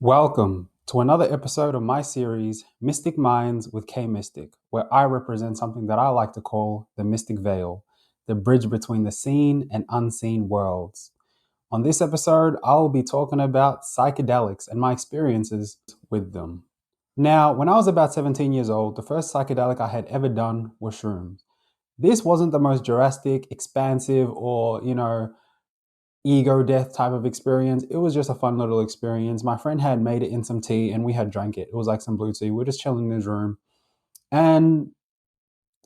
Welcome to another episode of my series, Mystic Minds with K Mystic, where I represent something that I like to call the mystic veil, the bridge between the seen and unseen worlds. On this episode, I'll be talking about psychedelics and my experiences with them. Now, when I was about 17 years old, the first psychedelic I had ever done was shrooms. This wasn't the most drastic, expansive, or, ego death type of experience. It was just a fun little experience. My friend had made it in some tea and we had drank it. It was like some blue tea. We were just chilling in his room and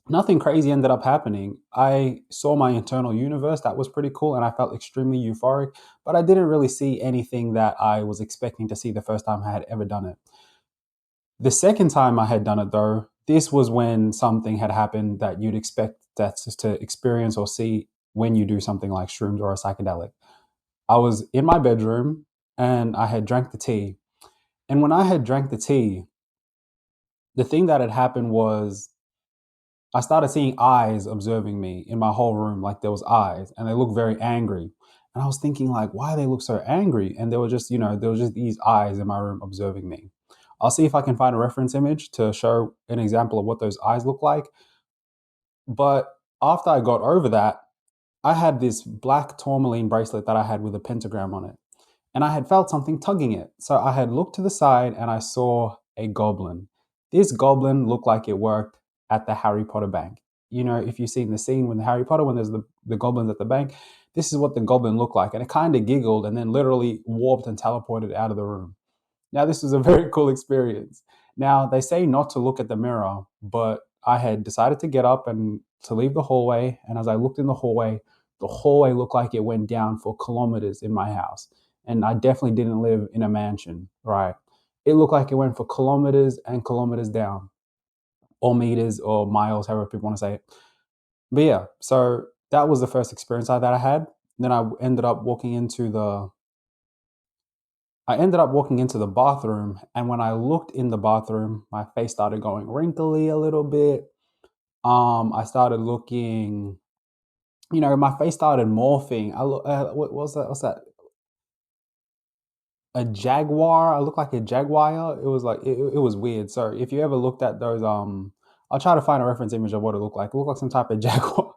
nothing crazy ended up happening. I saw my internal universe. That was pretty cool and I felt extremely euphoric, but I didn't really see anything that I was expecting to see the first time I had ever done it. The second time I had done it though, this was when something had happened that you'd expect that's just to experience or see when you do something like shrooms or a psychedelic. I was in my bedroom and I had drank the tea. And when I had drank the tea, the thing that had happened was I started seeing eyes observing me in my whole room. Like there was eyes and they looked very angry. And I was thinking like, why they look so angry? And there were just, there was just these eyes in my room observing me. I'll see if I can find a reference image to show an example of what those eyes look like. But after I got over that, I had this black tourmaline bracelet that I had with a pentagram on it. And I had felt something tugging it. So I had looked to the side and I saw a goblin. This goblin looked like it worked at the Harry Potter bank. You know, if you've seen the scene when Harry Potter, when there's the goblins at the bank, this is what the goblin looked like. And it kind of giggled and then literally warped and teleported out of the room. Now, this was a very cool experience. Now, they say not to look at the mirror, but I had decided to get up and to leave the hallway. And as I looked in the hallway looked like it went down for kilometers in my house. And I definitely didn't live in a mansion, right? It looked like it went for kilometers and kilometers down, or meters or miles, however people want to say it. But yeah, so that was the first experience that I had. Then I ended up walking into the bathroom, and when I looked in the bathroom, my face started going wrinkly a little bit. I started looking, my face started morphing. What was that? What's that? A jaguar. I looked like a jaguar. It was like it was weird. So if you ever looked at those, I'll try to find a reference image of what it looked like. It looked like some type of jaguar,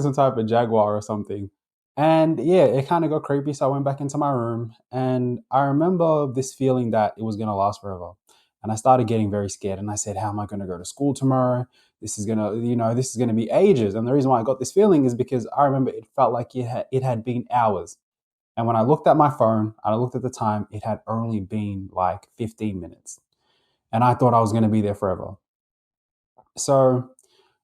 some type of jaguar or something. And yeah, it kind of got creepy. So I went back into my room, and I remember this feeling that it was gonna last forever. And I started getting very scared. And I said, "How am I gonna go to school tomorrow? This is gonna be ages." And the reason why I got this feeling is because I remember it felt like it had been hours. And when I looked at my phone and I looked at the time, it had only been like 15 minutes. And I thought I was going to be there forever. So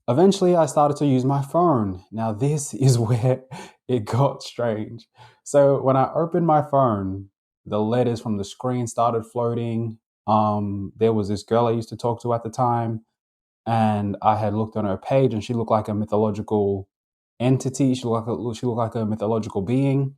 eventually I started to use my phone. Now, this is where it got strange. So when I opened my phone, the letters from the screen started floating. There was this girl I used to talk to at the time, and I had looked on her page, and she looked like a mythological entity. She looked like a mythological being.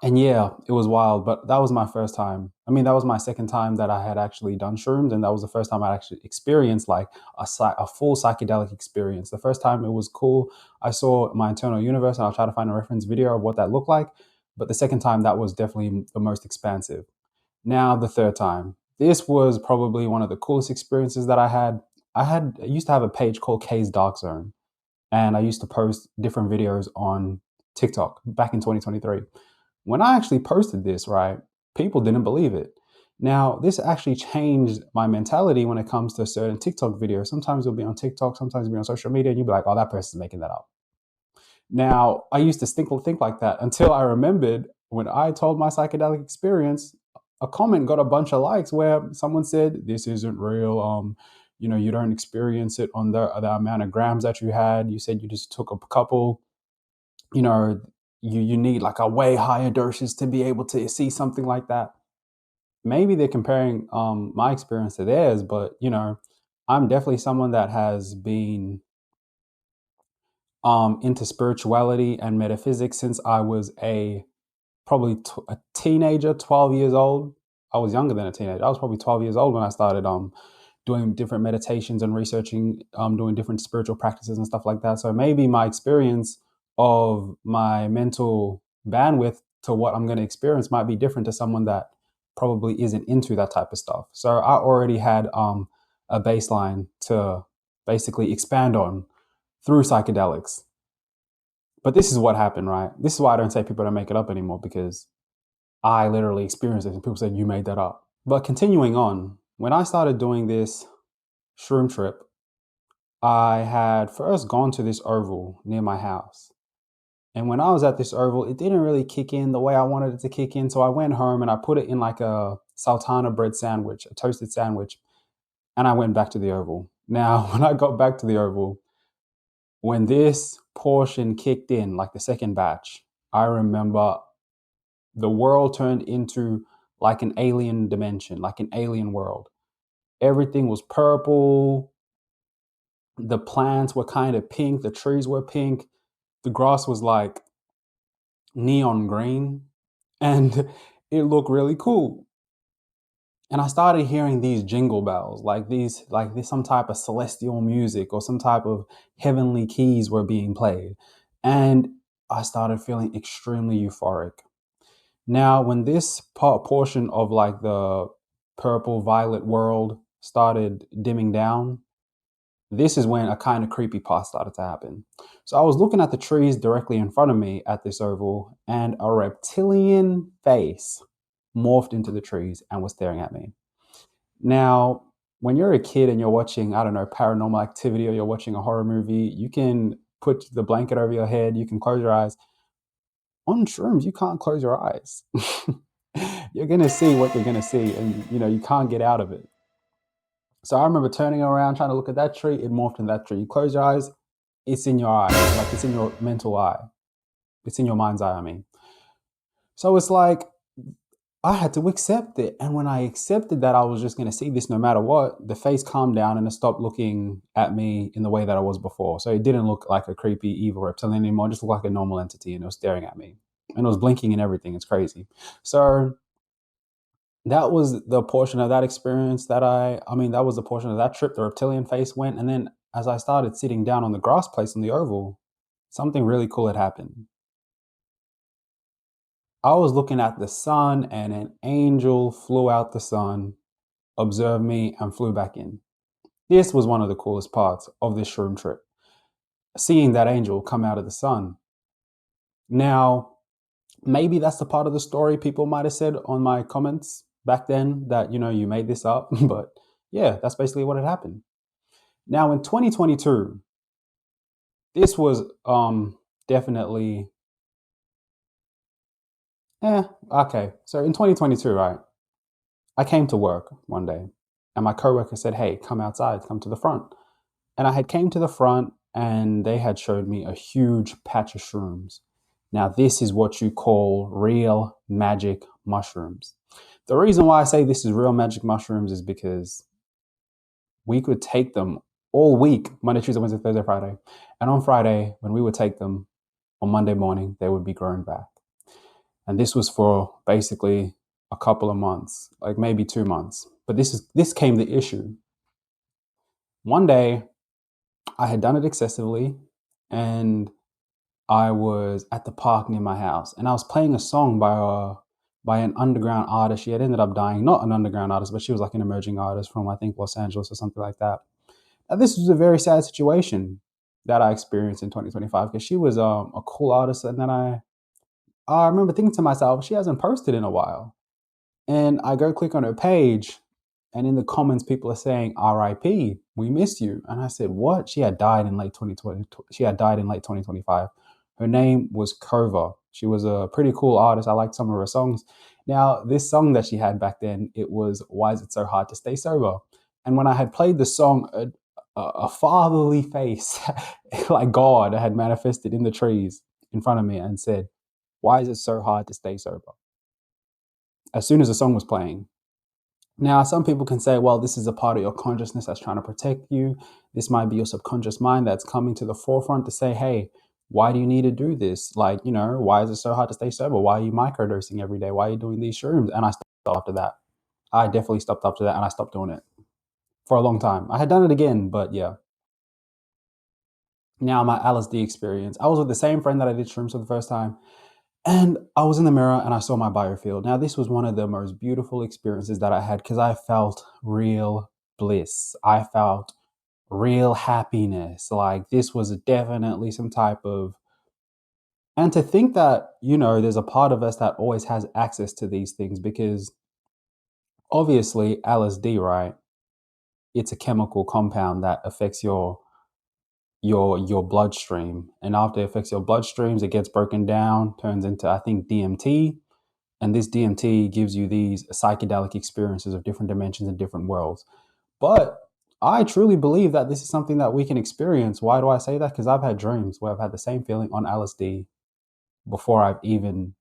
And yeah, it was wild, but that was my first time. I mean, that was my second time that I had actually done shrooms, and that was the first time I actually experienced like a full psychedelic experience. The first time it was cool. I saw my internal universe, and I'll try to find a reference video of what that looked like. But the second time, that was definitely the most expansive. Now, the third time, this was probably one of the coolest experiences that I had. I used to have a page called K's Dark Zone, and I used to post different videos on TikTok back in 2023. When I actually posted this, right, people didn't believe it. Now, this actually changed my mentality when it comes to certain TikTok videos. Sometimes you'll be on TikTok, sometimes you'll be on social media, and you'll be like, oh, that person's making that up. Now, I used to think like that until I remembered when I told my psychedelic experience, a comment got a bunch of likes where someone said, this isn't real. You don't experience it on the amount of grams that you had. You said you just took a couple. You know, you need like a way higher doses to be able to see something like that. Maybe they're comparing my experience to theirs, but I'm definitely someone that has been into spirituality and metaphysics since I was a teenager, 12 years old. I was younger than a teenager. I was probably 12 years old when I started doing different meditations and researching, doing different spiritual practices and stuff like that. So maybe my experience of my mental bandwidth to what I'm going to experience might be different to someone that probably isn't into that type of stuff. So I already had a baseline to basically expand on through psychedelics. But this is what happened, right? This is why I don't say people don't make it up anymore, because I literally experienced it and people said, you made that up. But continuing on, when I started doing this shroom trip, I had first gone to this oval near my house. And when I was at this oval, it didn't really kick in the way I wanted it to kick in. So I went home and I put it in like a sultana bread sandwich, a toasted sandwich, and I went back to the oval. Now, when I got back to the oval, when this portion kicked in, like the second batch, I remember the world turned into like an alien dimension, like an alien world. Everything was purple. The plants were kind of pink. The trees were pink. The grass was like neon green, and it looked really cool. And I started hearing these jingle bells, like this, some type of celestial music or some type of heavenly keys were being played. And I started feeling extremely euphoric. Now, when this portion of like the purple violet world started dimming down, this is when a kind of creepy part started to happen. So I was looking at the trees directly in front of me at this oval, and a reptilian face morphed into the trees and was staring at me. Now, when you're a kid and you're watching, I don't know, paranormal activity, or you're watching a horror movie, you can put the blanket over your head, you can close your eyes. On shrooms, you can't close your eyes. You're gonna see what you're gonna see, and you can't get out of it. So I remember turning around, trying to look at that tree. It morphed in that tree. You close your eyes, it's in your eye, like it's in your mental eye. It's in your mind's eye. I mean, so it's like I had to accept it, and when I accepted that I was just gonna see this no matter what, the face calmed down and it stopped looking at me in the way that I was before. So it didn't look like a creepy evil reptilian anymore. It just looked like a normal entity, and it was staring at me, and it was blinking and everything. It's crazy. So that was the portion of that experience that that was the portion of that trip the reptilian face went. And then as I started sitting down on the grass place on the oval, something really cool had happened. I was looking at the sun, and an angel flew out the sun, observed me, and flew back in. This was one of the coolest parts of this shroom trip, seeing that angel come out of the sun. Now, maybe that's the part of the story people might have said on my comments back then, that you made this up, but yeah, that's basically what had happened. Now in 2022, this was definitely okay. So in 2022, right, I came to work one day, and my coworker said, "Hey, come outside, come to the front." And I had came to the front, and they had showed me a huge patch of shrooms. Now this is what you call real magic mushrooms. The reason why I say this is real magic mushrooms is because we could take them all week, Monday, Tuesday, Wednesday, Thursday, Friday. And on Friday, when we would take them, on Monday morning, they would be grown back. And this was for basically a couple of months, like maybe 2 months. But this came the issue. One day, I had done it excessively, and I was at the park near my house, and I was playing a song by an underground artist. She had ended up dying, not an underground artist, but she was like an emerging artist from, I think, Los Angeles or something like that. Now, this was a very sad situation that I experienced in 2025, because she was a cool artist, and then I remember thinking to myself, she hasn't posted in a while. And I go click on her page, and in the comments, people are saying, RIP, we miss you. And I said, what? She had died in late 2020. She had died in late 2025. Her name was Kova. She was a pretty cool artist. I liked some of her songs. Now, this song that she had back then, it was Why Is It So Hard to Stay Sober? And when I had played the song, a fatherly face, like God, had manifested in the trees in front of me and said, why is it so hard to stay sober? As soon as the song was playing. Now, some people can say, well, this is a part of your consciousness that's trying to protect you. This might be your subconscious mind that's coming to the forefront to say, hey, why do you need to do this? Like, why is it so hard to stay sober? Why are you microdosing every day? Why are you doing these shrooms? And I stopped after that. I definitely stopped after that, and I stopped doing it for a long time. I had done it again, but yeah. Now, my LSD experience. I was with the same friend that I did shrooms for the first time. And I was in the mirror and I saw my biofield. Now, this was one of the most beautiful experiences that I had because I felt real bliss. I felt real happiness. Like, this was definitely some type of, and to think that, there's a part of us that always has access to these things because obviously LSD, right? It's a chemical compound that affects your bloodstream. And after it affects your bloodstreams, it gets broken down, turns into, I think, DMT. And this DMT gives you these psychedelic experiences of different dimensions and different worlds. But I truly believe that this is something that we can experience. Why do I say that? Because I've had dreams where I've had the same feeling on LSD before I've had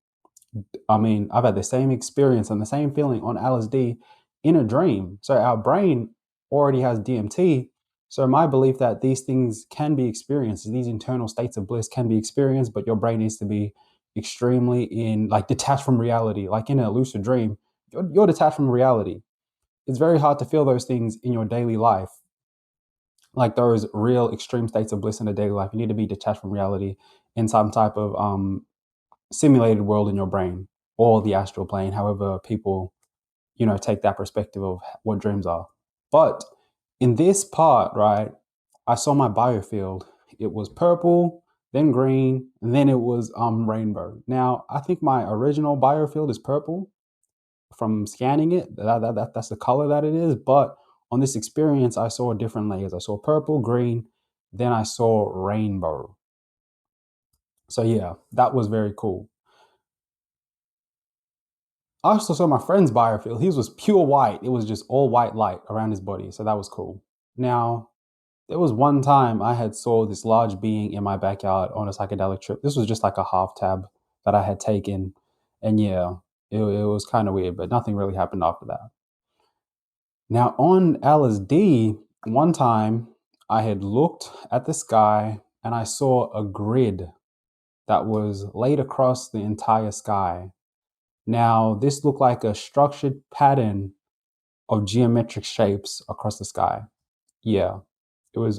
the same experience and the same feeling on LSD in a dream. So our brain already has DMT. So my belief that these things can be experienced, these internal states of bliss can be experienced, but your brain needs to be extremely detached from reality. Like in a lucid dream, you're detached from reality. It's very hard to feel those things in your daily life, like those real extreme states of bliss in a daily life. You need to be detached from reality in some type of simulated world in your brain or the astral plane, however people, take that perspective of what dreams are. But in this part, right, I saw my biofield. It was purple, then green, and then it was rainbow. Now, I think my original biofield is purple from scanning it. That's the color that it is. But on this experience, I saw different layers. I saw purple, green, then I saw rainbow. So yeah, that was very cool. I also saw my friend's biofield. His was pure white. It was just all white light around his body. So that was cool. Now, there was one time I had saw this large being in my backyard on a psychedelic trip. This was just like a half tab that I had taken. And yeah, it was kind of weird, but nothing really happened after that. Now, on LSD, one time I had looked at the sky and I saw a grid that was laid across the entire sky. Now, this looked like a structured pattern of geometric shapes across the sky. Yeah, it was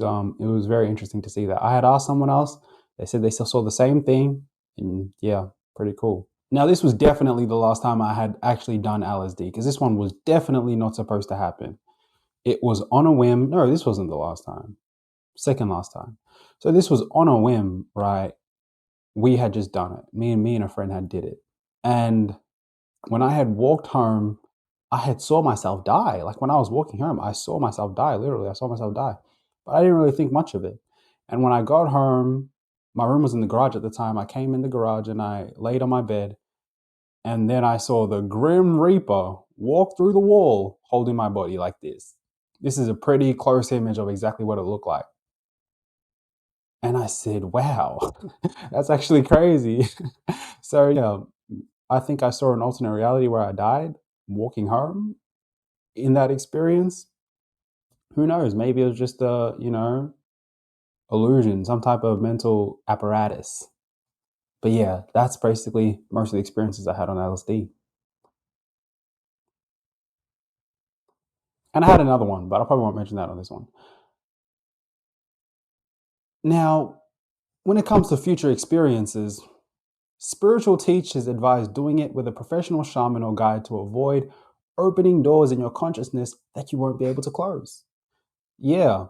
very interesting to see that. I had asked someone else. They said they still saw the same thing, and yeah, pretty cool. Now, this was definitely the last time I had actually done LSD because this one was definitely not supposed to happen. It was on a whim. No, this wasn't the last time. Second last time. So this was on a whim, right? We had just done it. Me and a friend had did it, and when I had walked home, I had saw myself die. Like when I was walking home, I saw myself die. Literally, I saw myself die. But I didn't really think much of it. And when I got home, my room was in the garage at the time. I came in the garage and I laid on my bed. And then I saw the Grim Reaper walk through the wall holding my body like this. This is a pretty close image of exactly what it looked like. And I said, wow, that's actually crazy. So, yeah, I think I saw an alternate reality where I died walking home in that experience. Who knows? Maybe it was just a, illusion, some type of mental apparatus. But yeah, that's basically most of the experiences I had on LSD. And I had another one, but I probably won't mention that on this one. Now, when it comes to future experiences, spiritual teachers advise doing it with a professional shaman or guide to avoid opening doors in your consciousness that you won't be able to close. Yeah,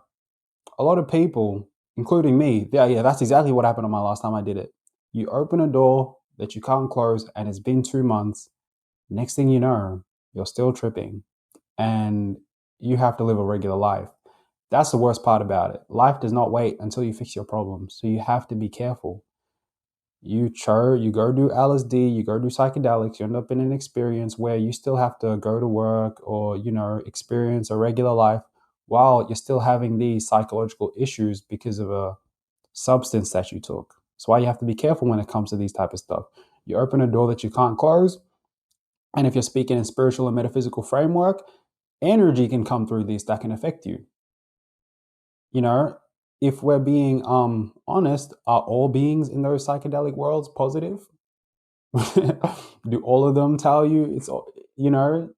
a lot of people, including me, yeah, that's exactly what happened on my last time I did it. You open a door that you can't close, and it's been 2 months. Next thing you know, you're still tripping, and you have to live a regular life. That's the worst part about it. Life does not wait until you fix your problems, so you have to be careful. You go do LSD, you go do psychedelics, you end up in an experience where you still have to go to work or, experience a regular life while you're still having these psychological issues because of a substance that you took. That's why you have to be careful when it comes to these type of stuff. You open a door that you can't close, and if you're speaking in spiritual and metaphysical framework, energy can come through this that can affect you. You know, if we're being honest, are all beings in those psychedelic worlds positive? Do all of them tell you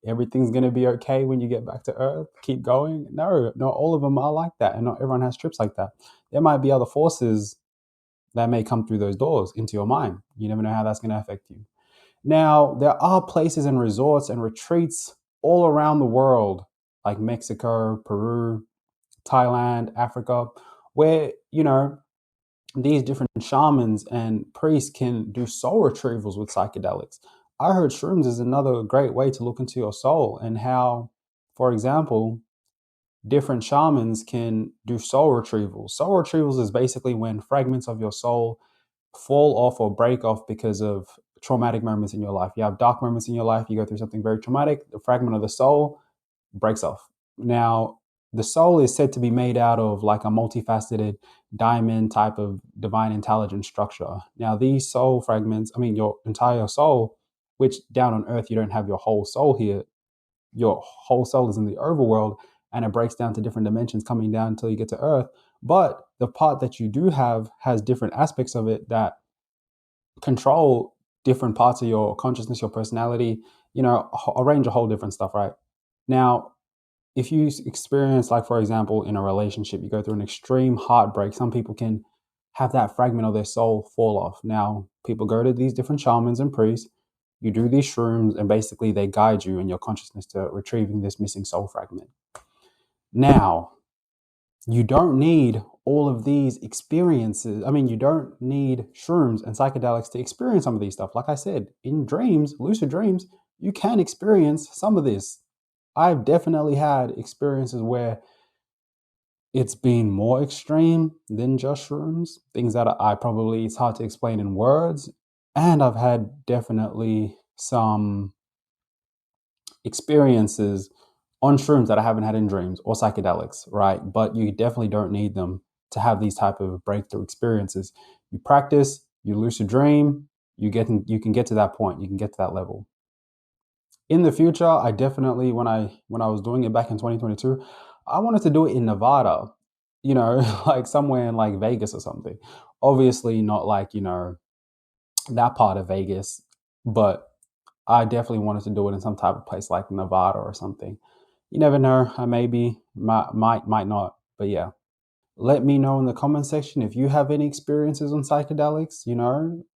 everything's going to be okay when you get back to earth, keep going? No, not all of them are like that, and not everyone has trips like that. There might be other forces that may come through those doors into your mind. You never know how that's going to affect you. Now, there are places and resorts and retreats all around the world, like Mexico, Peru, Thailand, Africa, where, these different shamans and priests can do soul retrievals with psychedelics. I heard shrooms is another great way to look into your soul, and how, for example, different shamans can do soul retrievals. Soul retrievals is basically when fragments of your soul fall off or break off because of traumatic moments in your life. You have dark moments in your life, you go through something very traumatic, the fragment of the soul breaks off. Now, the soul is said to be made out of like a multifaceted diamond type of divine intelligence structure. Now, these soul fragments, I mean, your entire soul, which down on earth, you don't have your whole soul here. Your whole soul is in the overworld, and it breaks down to different dimensions coming down until you get to earth. But the part that you do have has different aspects of it that control different parts of your consciousness, your personality, arrange a whole different stuff, right? Now, if you experience, like, for example, in a relationship, you go through an extreme heartbreak, some people can have that fragment of their soul fall off. Now, people go to these different shamans and priests, you do these shrooms, and basically they guide you in your consciousness to retrieving this missing soul fragment. Now, you don't need all of these experiences. I mean, you don't need shrooms and psychedelics to experience some of these stuff. Like I said, in dreams, lucid dreams, you can experience some of this. I've definitely had experiences where it's been more extreme than just shrooms, things that I probably, it's hard to explain in words. And I've had definitely some experiences on shrooms that I haven't had in dreams or psychedelics, right? But you definitely don't need them to have these type of breakthrough experiences. You practice, you lucid dream, you can get to that point, you can get to that level. In the future, I definitely, when I was doing it back in 2022, I wanted to do it in Nevada, like somewhere in like Vegas or something. Obviously not like, that part of Vegas, but I definitely wanted to do it in some type of place like Nevada or something. You never know. I maybe might not, but yeah. Let me know in the comment section if you have any experiences on psychedelics.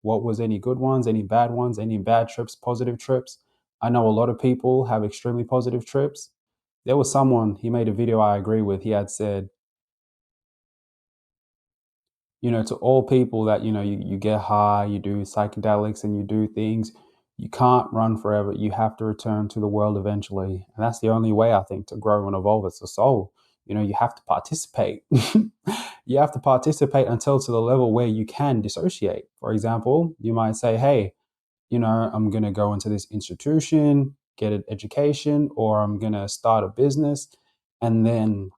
What was any good ones, any bad ones, any bad trips, positive trips. I know a lot of people have extremely positive trips. There was someone, he made a video I agree with. He had said, to all people that, you get high, you do psychedelics and you do things, you can't run forever. You have to return to the world eventually. And that's the only way, I think, to grow and evolve as a soul. You have to participate. You have to participate until to the level where you can dissociate. For example, you might say, hey, I'm going to go into this institution, get an education, or I'm going to start a business. And then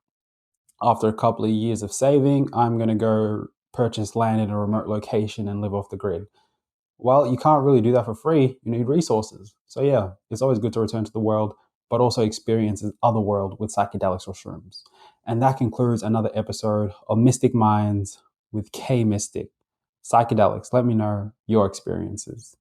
after a couple of years of saving, I'm going to go purchase land in a remote location and live off the grid. Well, you can't really do that for free. You need resources. So yeah, it's always good to return to the world, but also experience the other world with psychedelics or shrooms. And that concludes another episode of Mystic Minds with K Mystic. Psychedelics. Let me know your experiences.